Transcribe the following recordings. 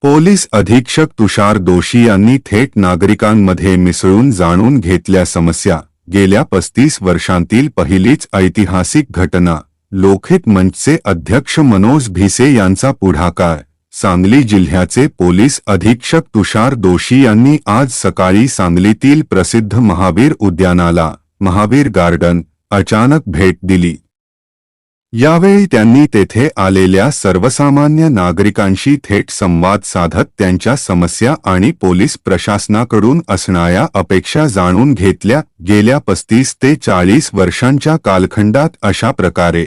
Police अधीक्षक तुषार दोशी यांनी थेट नागरिकांमध्ये मिसळून जाणून घेतल्या समस्या। गेल्या 35 वर्षांतील पहिलीच ऐतिहासिक घटना। लोकहित मंचचे अध्यक्ष मनोज भिसे यांचा पुढाकार। सांगली जिल्ह्याचे पोलीस अधीक्षक तुषार दोशी यांनी आज सकाळी सांगलीतील प्रसिद्ध महावीर उद्यानाला महावीर गार्डन अचानक भेट दिली। यावेळी त्यांनी तेथे आलेल्या सर्वसामान्य नागरिकांशी थेट संवाद साधत त्यांच्या समस्या आणि पोलीस प्रशासनाकडून असणाऱ्या अपेक्षा जाणून घेतल्या। गेल्या 35 ते 40 वर्षांच्या कालखंडात अशा प्रकारे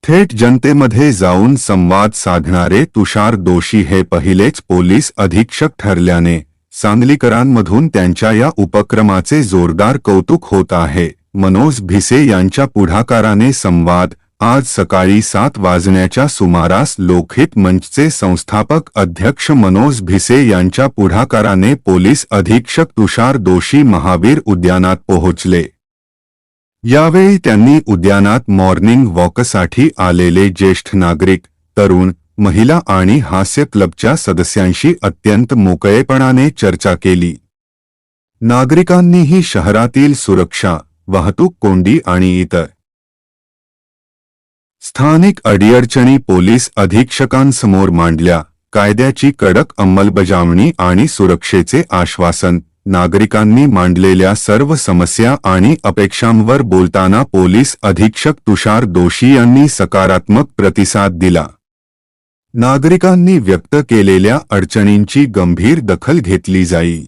थेट जनतेमध्ये जाऊन संवाद साधणारे तुषार दोशी हे पहिलेच पोलीस अधीक्षक ठरल्याने सांगलीकरांमधून त्यांच्या या उपक्रमाचे जोरदार कौतुक होत आहे। मनोज भिसे यांच्या पुढाकाराने संवाद। आज सकाळी 7 वाजण्याच्या सुमारास लोकहित मंचचे संस्थापक अध्यक्ष मनोज भिसे यांच्या पुढाकाराने पोलीस अधीक्षक तुषार दोशी महावीर उद्यानात पोहोचले। यावेळी त्यांनी उद्यानात मॉर्निंग वॉकसाठी आलेले ज्येष्ठ नागरिक, तरुण, महिला आणि हास्य क्लबच्या सदस्यांशी अत्यंत मोकळेपणाने चर्चा केली। नागरिकांनीही शहरातील सुरक्षा, वाहतूक कोंडी आणि इतर स्थानिक अडीअडचणी पोलीस अधीक्षकांसमोर मांडल्या। कायद्याची कडक अंमलबजावणी आणि सुरक्षेचे आश्वासन। नागरिकांनी मांडलेल्या सर्व समस्या आणि अपेक्षांवर बोलताना पोलीस अधीक्षक तुषार दोशी यांनी सकारात्मक प्रतिसाद दिला। नागरिकांनी व्यक्त केलेल्या अडचणींची गंभीर दखल घेतली जाईल।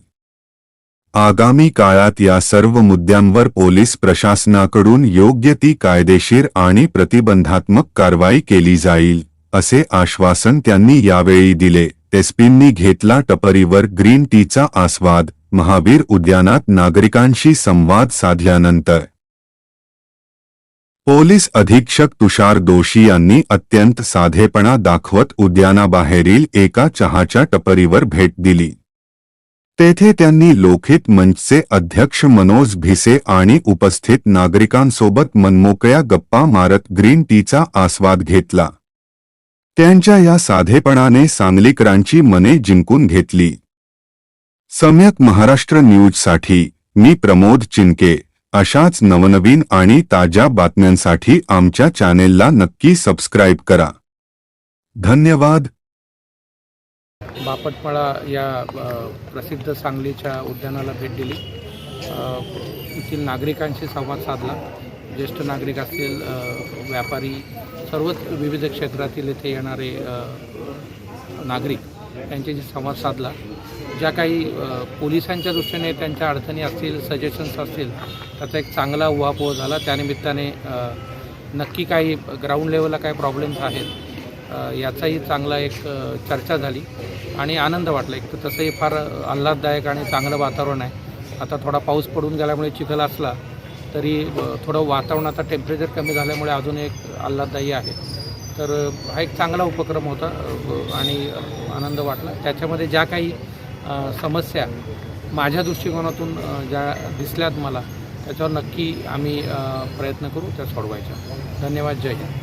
आगामी काळात या सर्व मुद्द्यांवर पोलीस प्रशासनाकडून योग्य ती कायदेशीर आणि प्रतिबंधात्मक कारवाई केली जाईल, असे आश्वासन त्यांनी यावेळी दिले। एसपींनी घेतला टपरीवर ग्रीन टीचा आस्वाद। महावीर उद्यानात नागरिकांशी संवाद साधल्यानंतर पोलीस अधीक्षक तुषार दोशी यांनी अत्यंत साधेपणा दाखवत उद्यानाबाहेरील एका चहाच्या टपरीवर भेट दिली। तेथे त्यांनी लोकहित मंचचे अध्यक्ष मनोज भिसे आणि उपस्थित नागरिकांसोबत मनमोकळ्या गप्पा मारत ग्रीन टीचा आस्वाद घेतला। त्यांच्या या साधेपणाने सांगलीकरांची मने जिंकून घेतली। सम्यक महाराष्ट्र न्यूजसाठी मी प्रमोद चिनके। अशाच नवनवीन आणि ताज्या बातम्यांसाठी आमच्या चॅनेलला नक्की सबस्क्राइब करा। धन्यवाद। बापटमाळा या प्रसिद्ध सांगलीच्या उद्यानाला भेट दिली। येथील नागरिकांशी संवाद साधला। ज्येष्ठ नागरिक असतील, व्यापारी, सर्वच विविध क्षेत्रातील येथे येणारे नागरिक यांच्याशी संवाद साधला। ज्या काही पोलिसांच्या दृष्टीने त्यांच्या अडचणी असतील, सजेशन्स असतील, त्याचा एक चांगला उहापोह झाला। त्यानिमित्ताने नक्की काही ग्राउंड लेवलला काय प्रॉब्लेम्स आहेत याचाही चांगला एक चर्चा झाली आणि आनंद वाटला। एक तर तसंही फार आल्हाददायक आणि चांगलं वातावरण आहे। आता थोडा पाऊस पडून गेल्यामुळे चिखल असला तरी थोडं वातावरणाचा टेम्परेचर कमी झाल्यामुळे अजून एक आल्हाददायी आहे। तर हा एक चांगला उपक्रम होता आणि आनंद वाटला। त्याच्यामध्ये ज्या काही समस्या माझ्या दृष्टिकोनातून ज्या दिसल्यात मला, त्याच्यावर नक्की आम्ही प्रयत्न करू त्या सोडवायच्या। धन्यवाद। जय हिंद।